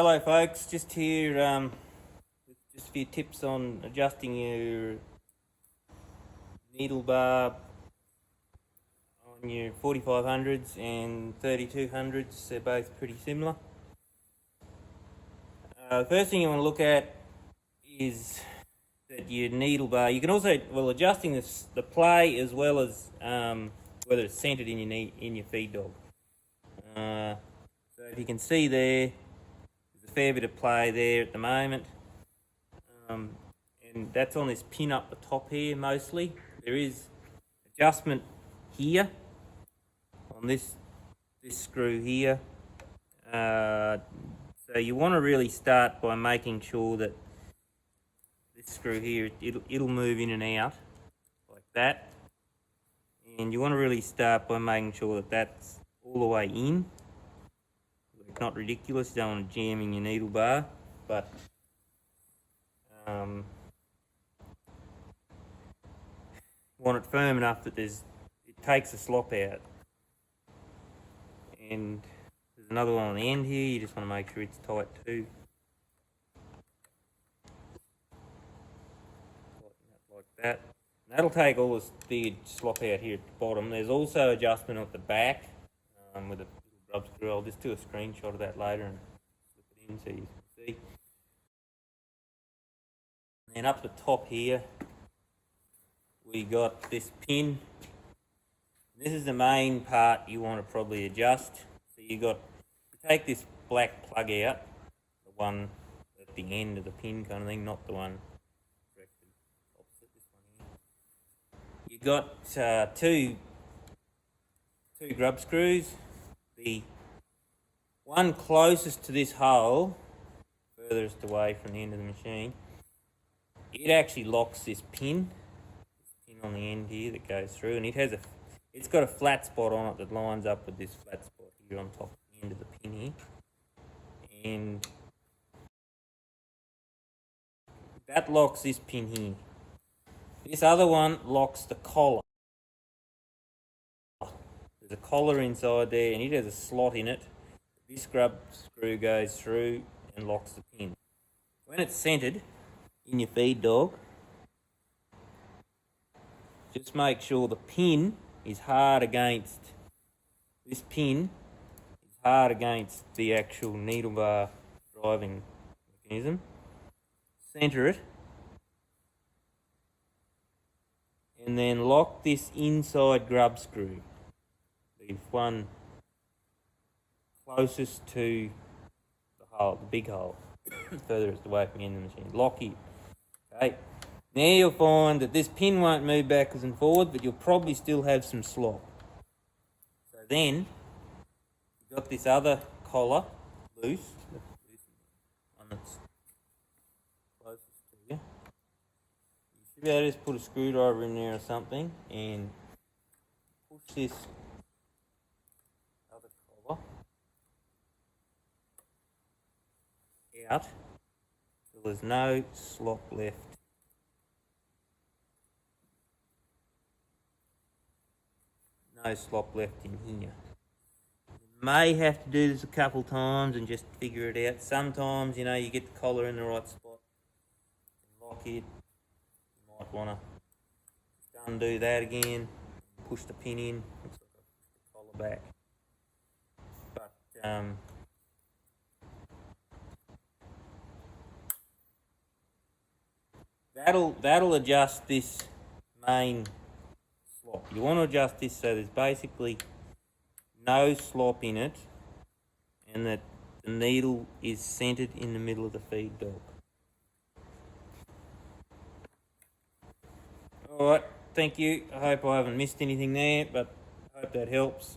Hello folks, just here with just a few tips on adjusting your needle bar on your 4500s and 3200s. They're both pretty similar. First thing you want to look at is that your needle bar, you can also, adjusting the play as well as whether it's centered in your feed dog. So if you can see there, there's a fair bit of play there at the moment, and that's on this pin up the top here mostly. There is adjustment here on this screw here. So you want to really start by making sure that this screw here, it'll move in and out like that, and you want to really start by making sure that that's all the way in. It's not ridiculous, you don't want to jam in your needle bar, but you want it firm enough that it takes the slop out. And there's another one on the end here, you just want to make sure it's tight too. Like that. And that'll take all this big slop out here at the bottom. There's also adjustment at the back with a rub screw. I'll just do a screenshot of that later and slip it in so you can see. And up the top here, we got this pin. This is the main part you want to probably adjust. So you take this black plug out, the one at the end of the pin kind of thing, not the one directly opposite this one here. You got two grub screws. The one closest to this hole, furthest away from the end of the machine, it actually locks this pin on the end here that goes through, and it's got a flat spot on it that lines up with this flat spot here on top of the end of the pin here, and that locks this pin here. This other one locks the collar. There's a collar inside there, and it has a slot in it. This grub screw goes through and locks the pin. When it's centered in your feed dog, just make sure the pin is hard against the actual needle bar driving mechanism. Center it, and then lock this inside grub screw. The one closest to the hole, the big hole, furthest away from the end of the machine. Lock it. Okay. Now you'll find that this pin won't move backwards and forward, but you'll probably still have some slop. So then, you've got this other collar loose, one that's closest to you. You should be able to just put a screwdriver in there or something and push this other collar out till there's no slop left. No slop left in here. You may have to do this a couple times and just figure it out. Sometimes, you get the collar in the right spot, lock it. You might want to undo that again, push the pin in, looks like I pushed the collar back. But that'll adjust this main slop. You want to adjust this so there's basically no slop in it, and that the needle is centered in the middle of the feed dog. Alright, thank you. I hope I haven't missed anything there, but I hope that helps.